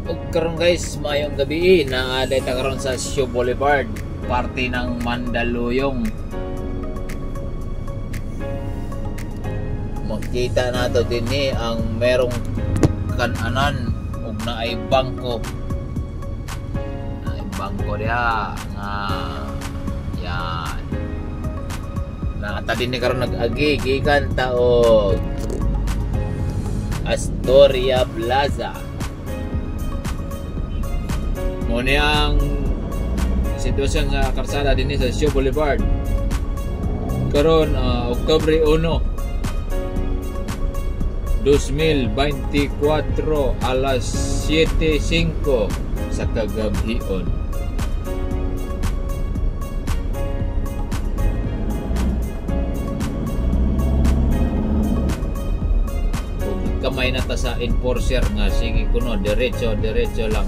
Ug karon guys, mayong gabi na data karon sa Show Boulevard, parte ng Mandaluyong. Makita nato din ang merong kananan ug naay bangko. Naay bangko diha nga yan. Nakata din ni karon nag-agi gikan ta og Astoria Plaza. Muna ang sitwasyon sa karsada din sa Show Boulevard karon Oktubre 1, 2024 alas 7:05 sa kagabion. Kamay na ta sa enforcer nga sige kuno diretso lang.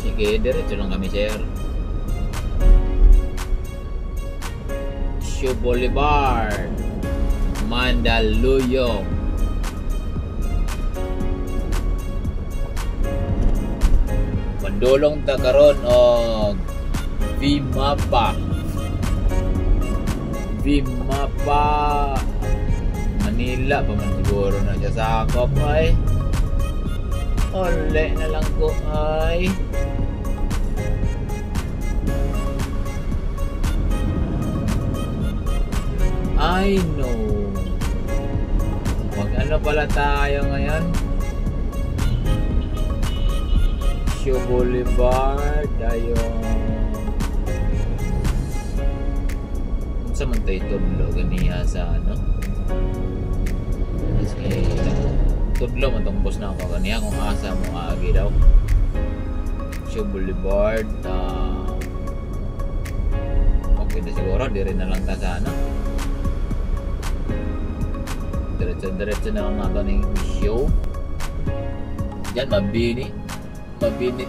Sige, diretso lang kami, sir. Show Boulevard, Mandaluyong. Mandulong ta karon og Vimapa. Manila pa man siguro na siya sakop ay. Ole na lang ko ay. I know. Mag-ano pala tayo ngayon? Show Boulevard tayo. Unsa man tayo tudlo ganiya sa ano? Kasi tudlo man tong boss na ako ganiya kung asa mo agi daw. Show Boulevard okay na siguro dire na lang ta sa ano. Diretso na lang nato ng show. Diyan Mabini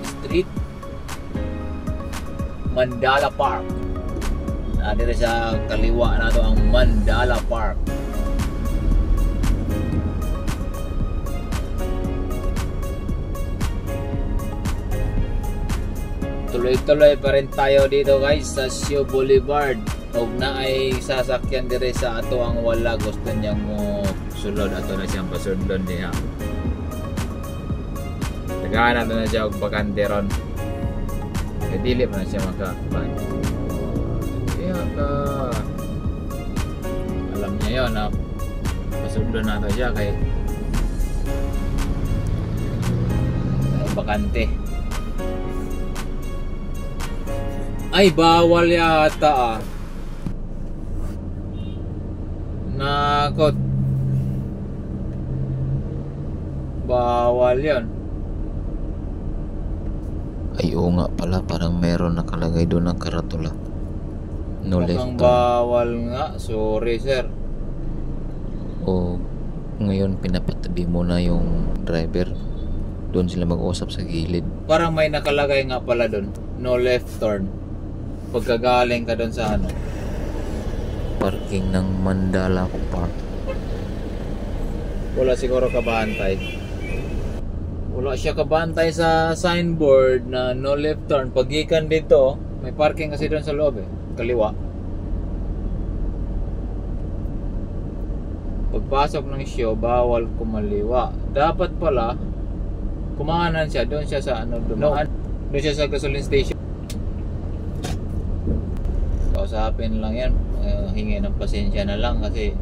Street, Mandala Park. Dire sa kaliwa nato ang Mandala Park. Tuloy-tuloy pa rin tayo dito guys sa Show Boulevard. Og na ay sasakyan dire sa ato ang wala gusto niya mo sulod ato na siyang pasundon niya. Tagahan na siya og bakante ron. Kaya dili pa na siya makaban. Kaya ka alam niya yun na pasundon na siya kay bakante. Ay bawal yata Nakot. Bawal yan. Ay oo nga pala, parang meron nakalagay doon ng karatula. No left turn. Bawal nga, sorry sir. O ngayon pinapatabi mo na yung driver. Doon sila mag-usap sa gilid. Parang may nakalagay nga pala doon, no left turn. Pagkagaling ka doon sa ano, parking ng Mandala Park. wala siguro kabantay. Wala siya kabantay sa signboard na no left turn. Pagikan dito, may parking kasi doon sa loob kaliwa. Pagpasok ng show, bawal kumaliwa. Dapat pala kumanan siya, doon siya sa ano, doon siya sa gasoline station. Kausapin lang yan, hingi ng pasensya na lang kasi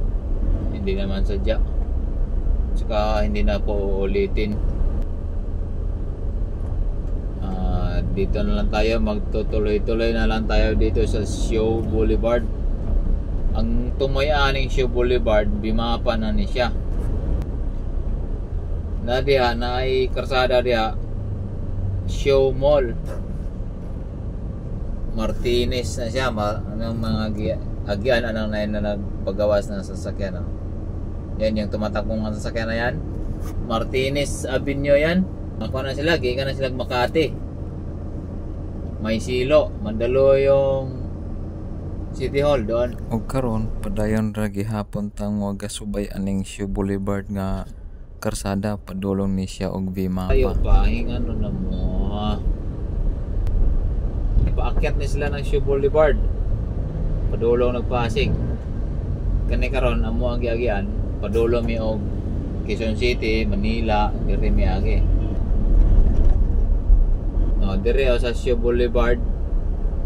hindi naman sadya, saka hindi na po ulitin. Dito na lang tayo, magtutuloy-tuloy na lang tayo dito sa Show Boulevard. Ang tumayaning Show Boulevard, Vimapa na ni siya na diha, na ay karsada diha Show Mall Martinez na siya. Anong mga agyan anong na nagpagawas ng sasakyan. Yan yung tumatakbong ng sasakyan na yan, Martinez Avenue yan. Ako na sila, gikan na sila Makati, May Silo, Mandaluyong City Hall doon. O karon padayon ra gihapon tang wagasubay aning Show Boulevard nga karsada padulong ni siya og Vimapa. Ayo pa ano na mo. Paakyat ni sila ng Shoe Boulevard. Padulong nagpasig. Kani karon amo ang giagian, padulong mi og Quezon City, Manila, diri mi agi. No, diri sa Shoe Boulevard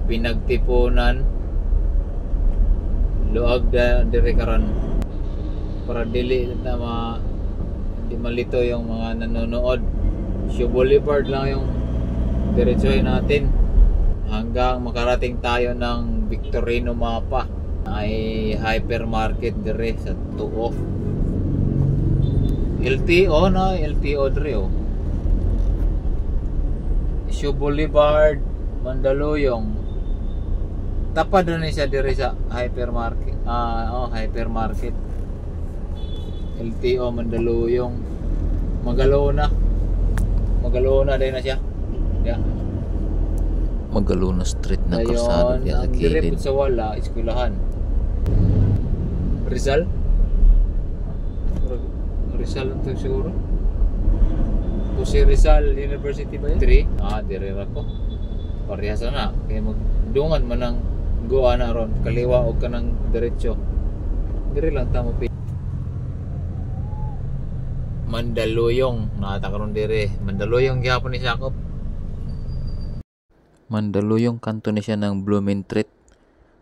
pinagtipunan luag diri karon para dili na di malito yung mga nanonood. Shoe Boulevard lang yung diretsuhin natin hanggang makarating tayo ng Victorino Mapa. Ay hypermarket dire sa Tuo. LTO na, LTO dire oh. Shoe Boulevard, Mandaluyong. Tapad na siya dire sa hypermarket. Hypermarket. LTO Mandaluyong. Magalona din na siya. Yeah. Magalona Street na karsada diya sa gilid. gilid. Sa wala, eskwelahan. Rizal ang ito siguro. Jose Rizal University ba yun? 3? Dire ako. Parehas na. Kaya magdungan man ang goa na ron. Kaliwa o ka ng diretsyo. Dire lang tamo. Mandaluyong. Nakatakaroon dire. Mandaluyong gihapon ni Sakop. Mandaluyong kanto ni siya ng Blumentritt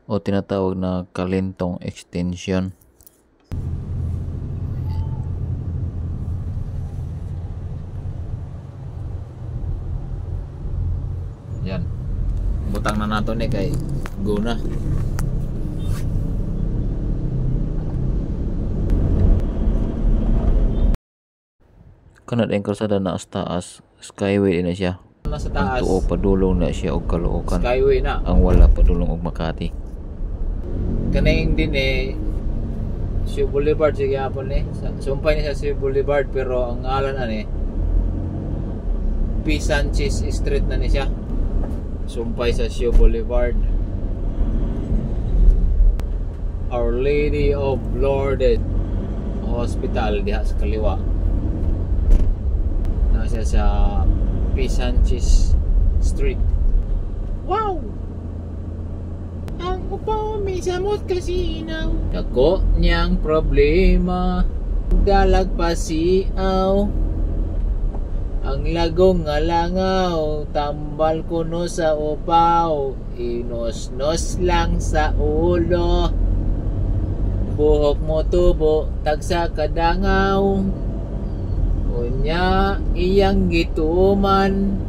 o tinatawag na Kalentong Extension. Yan. Butang na nato ni kay go na. Kana din karsada na as taas, Skyway din na siya. Nasa Ang taas. tuo padulong na siya og Caloocan. Skyway na. Ang wala padulong og Makati. Kaning din Shoe Boulevard sige hapon sumpay ni sa Shoe Boulevard pero ang ngalan P. Sanchez Street na ni siya. Sumpay sa Shoe Boulevard. Our Lady of Lourdes Hospital diha sa kaliwa. Na siya sa P. Sanchez Street. Wow! Ang upaw may samot kasinaw. Dako niyang problema, dalag pasiaw. Ang lagong nga langaw, tambal kuno sa upaw. Inos-nos lang sa ulo. Buhok mo tubo, tagsa kadangaw. Unya iyang gituman.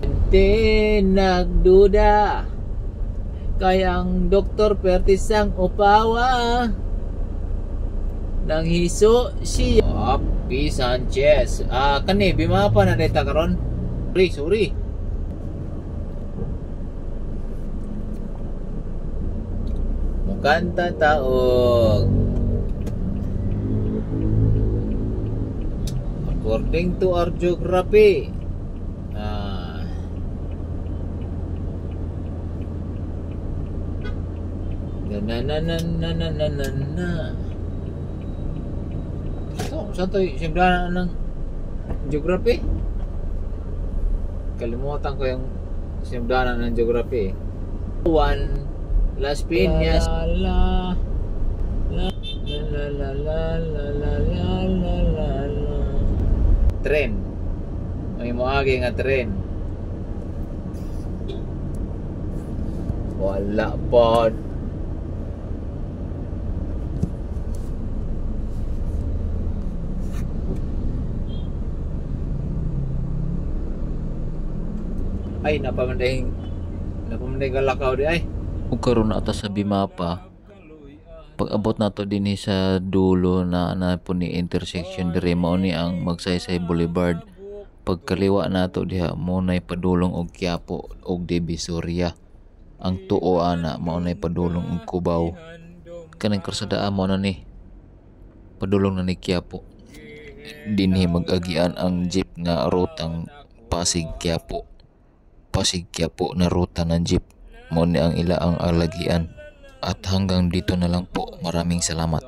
Ente nagduda. Kaya ang doktor pertisang upawa. Nang hiso siya. P. Sanchez. Kani, Vimapa na deta karon. Sorry. Mukanta taog. According to our geography. Na. Saan to simbahan ng geography? Kalimutan ko yung simbahan ng geography. Las Piñas. Tren. May moagi nga tren. Wala pa. Ay, napamanday galakaw di ay. Ug karon na ata sa Vimapa. Pag abot nato dinhi sa dulo na po ni intersection dire mao ni ang Magsaysay Boulevard. Pagkaliwa nato diha mo nay padulong og Quiapo og Divisoria. Ang tuo ana mao nay padulong og Cubao. Kanang karsada mo na ni padulong na ni Quiapo. Dinhi mag-agian ang jeep nga rutang Pasig-Quiapo. Pasig-Quiapo na ruta ng jeep. Mo ni ang ilaang alagian. At hanggang dito na lang po. Maraming salamat.